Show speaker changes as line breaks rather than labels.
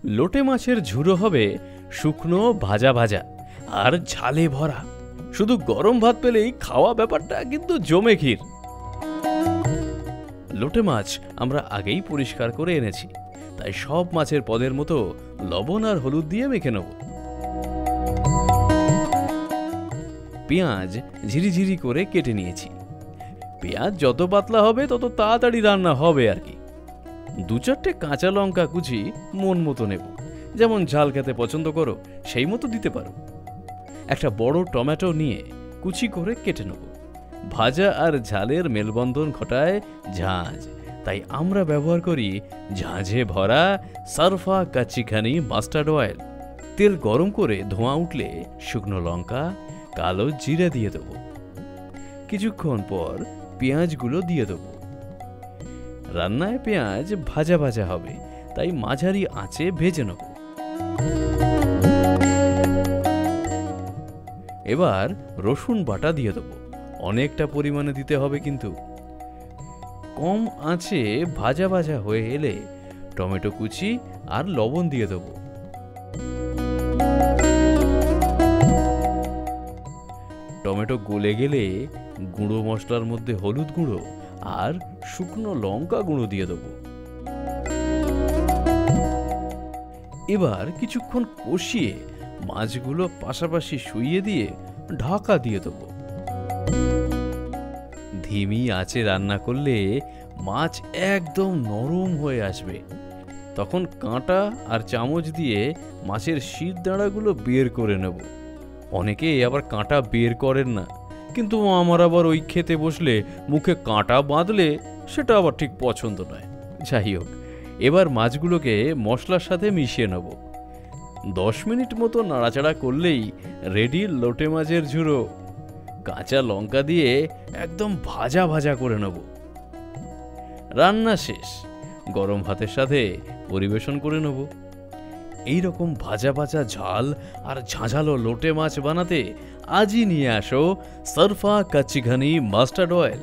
লোটে মাছের ঝুড়ো হবে শুকনো ভাজা ভাজা আর ঝালে ভরা। শুধু গরম ভাত পেলেই খাওয়া ব্যাপারটা কিন্তু জমে ক্ষীর। লোটে মাছ আমরা আগেই পরিষ্কার করে এনেছি, তাই সব মাছের পদের মতো লবণ আর হলুদ দিয়ে মেখে নেব। পেঁয়াজ ঝিরিঝিরি করে কেটে নিয়েছি। পেঁয়াজ যত পাতলা হবে তত তাড়াতাড়ি রান্না হবে আর কি। 2-4টে কাঁচা লঙ্কা কুচি মন মতো নেব, যেমন ঝাল খেতে পছন্দ করো সেই মতো দিতে পারো। একটা বড় টমেটো নিয়ে কুচি করে কেটে নেব। ভাজা আর ঝালের মেলবন্ধন ঘটায় ঝাঁঝ, তাই আমরা ব্যবহার করি ঝাঁঝে ভরা সারফা কাচ্চিখানি মাস্টার্ড অয়েল। তেল গরম করে ধোঁয়া উঠলে শুকনো লঙ্কা, কালো জিরা দিয়ে দেব। কিছুক্ষণ পর পেঁয়াজগুলো দিয়ে দেব। রান্নায় পেঁয়াজ ভাজা ভাজা হবে, তাই মাঝারি আঁচে ভেজে নেব। এবার রসুন বাটা দিয়ে দেব। অনেকটা পরিমাণে দিতে হবে কিন্তু। কম আঁচে ভাজা ভাজা হয়ে এলে টমেটো কুচি আর লবণ দিয়ে দেব। টমেটো গলে গেলে গুঁড়ো মশলার মধ্যে হলুদ গুঁড়ো আর শুকনো লঙ্কা গুঁড়ো দিয়ে দেব। এবার কিছুক্ষণ কষিয়ে মাছগুলো পাশাপাশি শুইয়ে দিয়ে ঢাকা দিয়ে দেব। ধিমি আঁচে রান্না করলে মাছ একদম নরম হয়ে আসবে। তখন কাঁটা আর চামচ দিয়ে মাছের শির দাঁড়াগুলো বের করে নেব। অনেকে আবার কাঁটা বের করেন না, কিন্তু আমার আবার ওই খেতে বসলে মুখে কাঁটা বাঁধলে সেটা আবার ঠিক পছন্দ নয়। যাই হোক, এবার মাছগুলোকে মশলার সাথে মিশিয়ে নেব। 10 মিনিট মতো নাড়াচাড়া করলেই রেডি লোটে মাছের ঝুড়ো। কাঁচা লঙ্কা দিয়ে একদম ভাজা ভাজা করে নেব। রান্না শেষ, গরম ভাতের সাথে পরিবেশন করে নেব। এইরকম ভাজা ভাজা ঝাল আর ঝাঁঝালো লোটে মাছ বানাতে আজই নিয়ে আসো সারফা কাচ্চিঘানি মাস্টার্ড অয়েল।